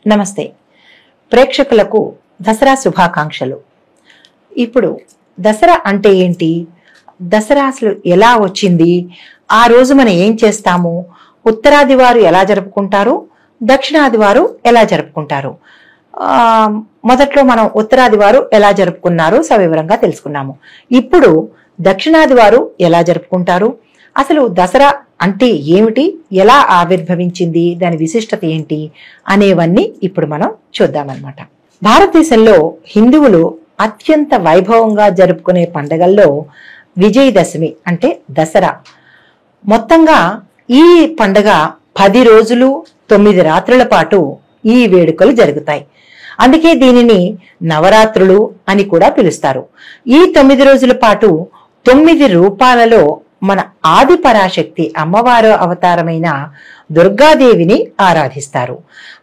నమస్తే ప్రేక్షకులకు దసరా శుభాకాంక్షలు. ఇప్పుడు దసరా అంటే ఏంటి, దసరా అసలు ఎలా వచ్చింది, ఆ రోజు మనం ఏం చేస్తాము, ఉత్తరాది వారు ఎలా జరుపుకుంటారు, దక్షిణాది వారు ఎలా జరుపుకుంటారు. మొదట్లో మనం ఉత్తరాది వారు ఎలా జరుపుకున్నారు సవివరంగా తెలుసుకున్నాము. ఇప్పుడు దక్షిణాది వారు ఎలా జరుపుకుంటారు, అసలు దసరా అంటే ఏమిటి, ఎలా ఆవిర్భవించింది, దాని విశిష్టత ఏంటి అనేవన్నీ ఇప్పుడు మనం చూద్దామన్నమాట. భారతదేశంలో హిందువులు అత్యంత వైభవంగా జరుపుకునే పండుగల్లో విజయదశమి అంటే దసరా. మొత్తంగా ఈ పండుగ 10 రోజులు 9 రాత్రుల పాటు ఈ వేడుకలు జరుగుతాయి. అందుకే దీనిని నవరాత్రులు అని కూడా పిలుస్తారు. ఈ 9 రోజుల పాటు 9 రూపాలలో మన ఆది పరాశక్తి అమ్మవారు అవతారమైన దుర్గాదేవిని ఆరాధిస్తారు.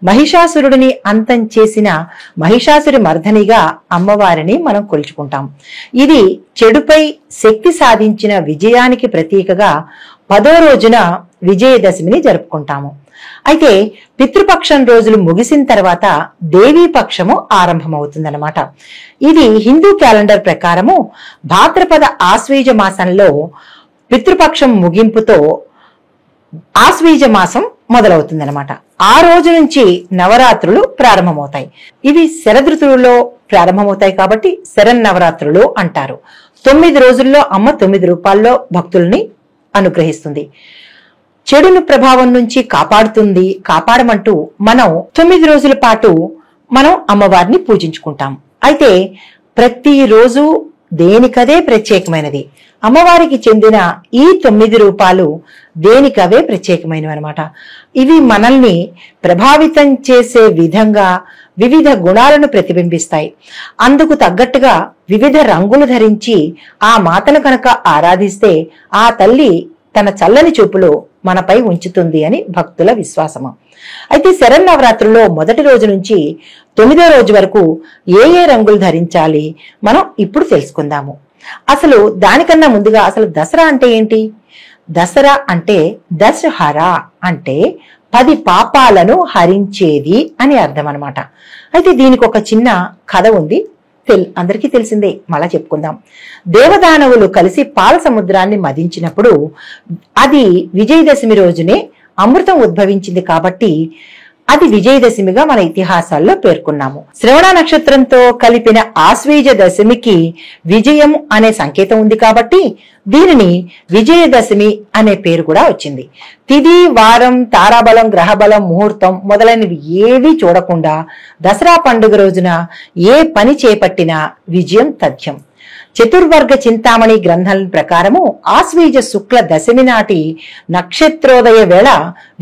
మహిషాసురుడిని అంతం చేసిన మహిషాసురి మర్దనిగా అమ్మవారిని మనం కొలుచుకుంటాం. ఇది చెడుపై శక్తి సాధించిన విజయానికి ప్రతీకగా 10వ రోజున విజయదశమిని జరుపుకుంటాము. అయితే పితృపక్షం రోజులు ముగిసిన తర్వాత దేవీ పక్షము ఆరంభమవుతుందన్నమాట. ఇది హిందూ క్యాలెండర్ ప్రకారము భాద్రపద ఆశ్వీజ మాసంలో పితృపక్షం ముగింపుతో ఆశ్వీజ మాసం మొదలవుతుందన్నమాట. ఆ రోజు నుంచి నవరాత్రులు ప్రారంభమవుతాయి. ఇవి శరదృతువులో ప్రారంభమవుతాయి కాబట్టి శరన్నవరాత్రులు అంటారు. 9 రోజుల్లో అమ్మ 9 రూపాల్లో భక్తుల్ని అనుగ్రహిస్తుంది. చెడును ప్రభావం నుంచి కాపాడమంటూ మనం 9 రోజుల పాటు మనం అమ్మవారిని పూజించుకుంటాం. అయితే ప్రతిరోజు దేనికదే ప్రత్యేకమైనది. అమ్మవారికి చెందిన ఈ 9 రూపాలు దేనికవే ప్రత్యేకమైనవి అనమాట. ఇవి మనల్ని ప్రభావితం చేసే విధంగా వివిధ గుణాలను ప్రతిబింబిస్తాయి. అందుకు తగ్గట్టుగా వివిధ రంగులు ధరించి ఆ మాతను కనుక ఆరాధిస్తే ఆ తల్లి తన చల్లని చూపులు మనపై ఉంచుతుంది అని భక్తుల విశ్వాసము. అయితే శరన్నవరాత్రుల్లో మొదటి రోజు నుంచి 9వ రోజు వరకు ఏ రంగులు ధరించాలి మనం ఇప్పుడు తెలుసుకుందాము. అసలు దానికన్నా ముందుగా అసలు దసరా అంటే ఏంటి? దసరా అంటే దశహరా అంటే 10 పాపాలను హరించేది అని అర్థం అనమాట. అయితే దీనికి ఒక చిన్న కథ ఉంది, అందరికీ తెలిసిందే, మళ్ళా చెప్పుకుందాం. దేవదానవులు కలిసి పాల సముద్రాన్ని మదించినప్పుడు అది విజయదశమి రోజునే అమృతం ఉద్భవించింది కాబట్టి అది విజయదశమిగా మన ఇతిహాసాల్లో పేర్కొన్నాము. శ్రవణ నక్షత్రంతో కలిపిన ఆశ్వీజ దశమికి విజయం అనే సంకేతం ఉంది కాబట్టి దీనిని విజయదశమి అనే పేరు కూడా వచ్చింది. తిథి, వారం, తారాబలం, గ్రహబలం, ముహూర్తం మొదలైనవి ఏవీ చూడకుండా దసరా పండుగ రోజున ఏ పని చేపట్టినా విజయం తథ్యం. చతుర్వర్గ చింతామణి గ్రంథం ప్రకారము ఆశ్వీజ శుక్ల దశమి నాటి నక్షత్రోదయ వేళ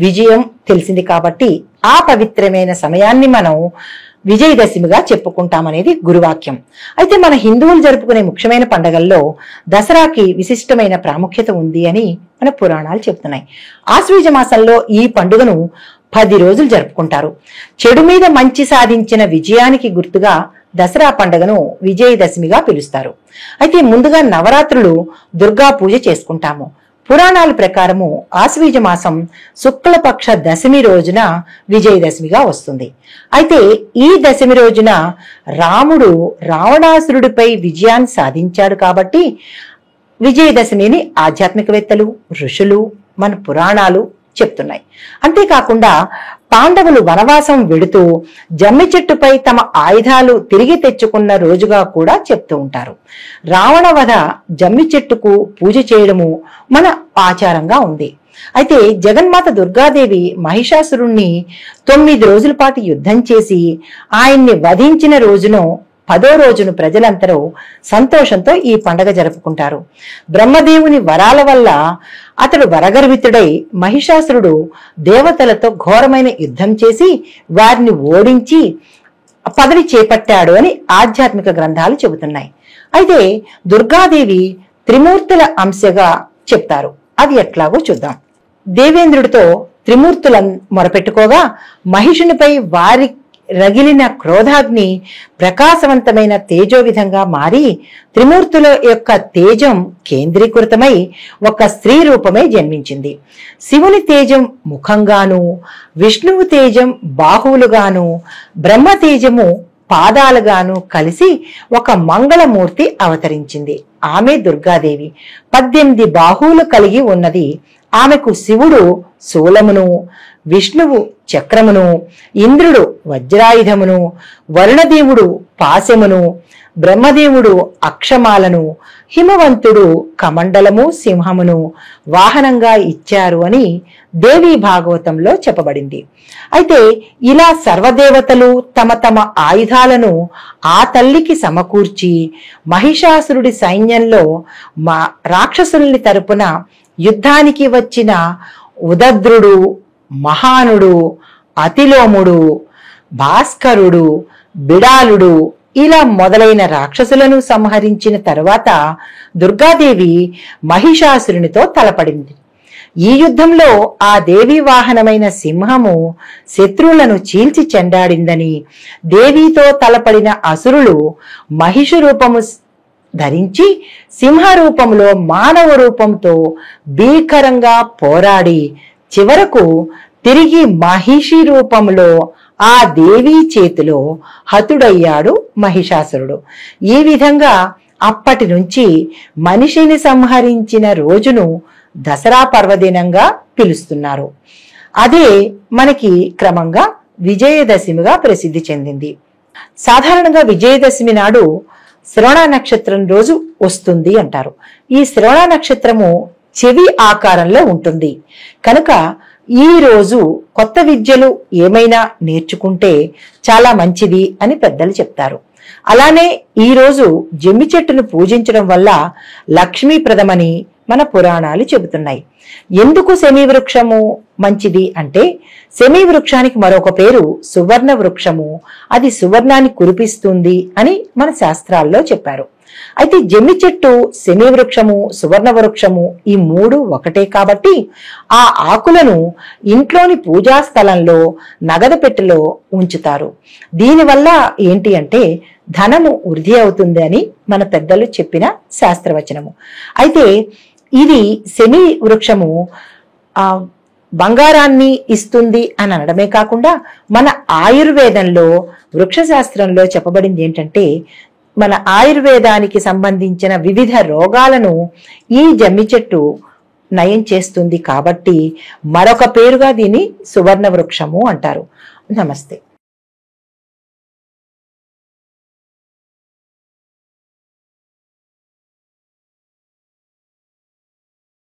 విజయం తెలిసింది కాబట్టి ఆ పవిత్రమైన సమయాన్ని మనం విజయదశమిగా చెప్పుకుంటామనేది గురువాక్యం. అయితే మన హిందువులు జరుపుకునే ముఖ్యమైన పండుగల్లో దసరాకి విశిష్టమైన ప్రాముఖ్యత ఉంది అని మన పురాణాలు చెప్తున్నాయి. ఆశ్వీజ మాసంలో ఈ పండుగను 10 రోజులు జరుపుకుంటారు. చెడు మీద మంచి సాధించిన విజయానికి గుర్తుగా దసరా పండుగను విజయదశమిగా పిలుస్తారు. అయితే ముందుగా నవరాత్రులు దుర్గా పూజ చేసుకుంటాము. పురాణాల ప్రకారము ఆశ్వీజ మాసం శుక్లపక్ష దశమి రోజున విజయదశమిగా వస్తుంది. అయితే ఈ దశమి రోజున రాముడు రావణాసురుడిపై విజయాన్ని సాధించాడు కాబట్టి విజయదశమిని ఆధ్యాత్మికవేత్తలు, ఋషులు, మన పురాణాలు చెప్తున్నాయి. అంతేకాకుండా పాండవులు వనవాసం వెడుతూ జమ్మి చెట్టుపై తమ ఆయుధాలు తిరిగి తెచ్చుకున్న రోజుగా కూడా చెప్తూ ఉంటారు. రావణ వధ జమ్మి చెట్టుకు పూజ చేయడము మన ఆచారంగా ఉంది. అయితే జగన్మాత దుర్గాదేవి మహిషాసురుణ్ణి 9 రోజుల పాటు యుద్ధం చేసి ఆయన్ని వధించిన రోజును 10వ రోజును ప్రజలందరూ సంతోషంతో ఈ పండుగ జరుపుకుంటారు. బ్రహ్మదేవుని వరాల వల్ల అతడు వరగర్వితుడై మహిషాసురుడు దేవతలతో ఘోరమైన యుద్ధం చేసి వారిని ఓడించి పదవి చేపట్టాడు అని ఆధ్యాత్మిక గ్రంథాలు చెబుతున్నాయి. అయితే దుర్గాదేవి త్రిమూర్తుల అంశగా చెప్తారు. అది ఎట్లాగో చూద్దాం. దేవేంద్రుడితో త్రిమూర్తులను మొరపెట్టుకోగా మహిషునిపై రగిలిన క్రోధాగ్ని ప్రకాశవంతమైన తేజో విధంగా మారి త్రిమూర్తుల యొక్క తేజం కేంద్రీకృతమై ఒక స్త్రీ రూపమే జన్మించింది. శివుని తేజం ముఖంగాను, విష్ణువు తేజం బాహువులుగాను, బ్రహ్మ తేజము పాదాలుగాను కలిసి ఒక మంగళమూర్తి అవతరించింది. ఆమె దుర్గాదేవి. 18 బాహువులు కలిగి ఉన్నది. ఆమెకు శివుడు శూలమును, విష్ణువు చక్రమును, ఇంద్రుడు వజ్రాయుధమును, వరుణదేవుడు పాశమును, బ్రహ్మదేవుడు అక్షమాలను, హిమవంతుడు కమండలము సింహమును వాహనంగా ఇచ్చారు అని దేవీ భాగవతంలో చెప్పబడింది. అయితే ఇలా సర్వదేవతలు తమ తమ ఆయుధాలను ఆ తల్లికి సమకూర్చి మహిషాసురుడి సైన్యంలో రాక్షసుల్ని తరపున యుద్ధానికి వచ్చిన ఉదద్రుడు, మహానుడు, అతిలోముడు, భాస్కరుడు, బిడాలుడు ఇలా మొదలైన రాక్షసులను సంహరించిన తరువాత దుర్గాదేవి మహిషాసురునితో తలపడింది. ఈ యుద్ధంలో ఆ దేవి వాహనమైన సింహము శత్రువులను చీల్చి చెండాడిందని, దేవితో తలపడిన అసురులు మహిషు రూపము ధరించి సింహ రూపంలో మానవ రూపంతో భీకరంగా పోరాడి చివరకు తిరిగి మహిషి రూపంలో ఆ దేవి చేతిలో హతుడయ్యాడు మహిషాసురుడు. ఈ విధంగా అప్పటి నుంచి మనిషిని సంహరించిన రోజును దసరా పర్వదినంగా పిలుస్తున్నారు. అదే మనకి క్రమంగా విజయదశమిగా ప్రసిద్ధి చెందింది. సాధారణంగా విజయదశమి నాడు శ్రవణ నక్షత్రం రోజు వస్తుంది అంటారు. ఈ శ్రవణ నక్షత్రము చెవి ఆకారంలో ఉంటుంది కనుక ఈ రోజు కొత్త విద్యలు ఏమైనా నేర్చుకుంటే చాలా మంచిది అని పెద్దలు చెప్తారు. అలానే ఈ రోజు జమ్మి చెట్టును పూజించడం వల్ల లక్ష్మీప్రదమని మన పురాణాలు చెబుతున్నాయి. ఎందుకు శమీ వృక్షము మంచిది అంటే శమీ వృక్షానికి మరొక పేరు సువర్ణ వృక్షము. అది సువర్ణాన్ని కురిపిస్తుంది అని మన శాస్త్రాల్లో చెప్పారు. అయితే జమ్మి చెట్టు, శమీ వృక్షము, సువర్ణ వృక్షము ఈ మూడు ఒకటే కాబట్టి ఆ ఆకులను ఇంట్లోని పూజా స్థలంలో నగదు పెట్టెలో ఉంచుతారు. దీనివల్ల ఏంటి అంటే ధనము వృద్ధి అవుతుంది అని మన పెద్దలు చెప్పిన శాస్త్రవచనము. అయితే ఇది శమీ వృక్షము బంగారాన్ని ఇస్తుంది అని అనడమే కాకుండా మన ఆయుర్వేదంలో వృక్షశాస్త్రంలో చెప్పబడింది ఏంటంటే మన ఆయుర్వేదానికి సంబంధించిన వివిధ రోగాలను ఈ జమ్మి చెట్టు నయం చేస్తుంది కాబట్టి మరొక పేరుగా దీన్ని సువర్ణ వృక్షము అంటారు. నమస్తే.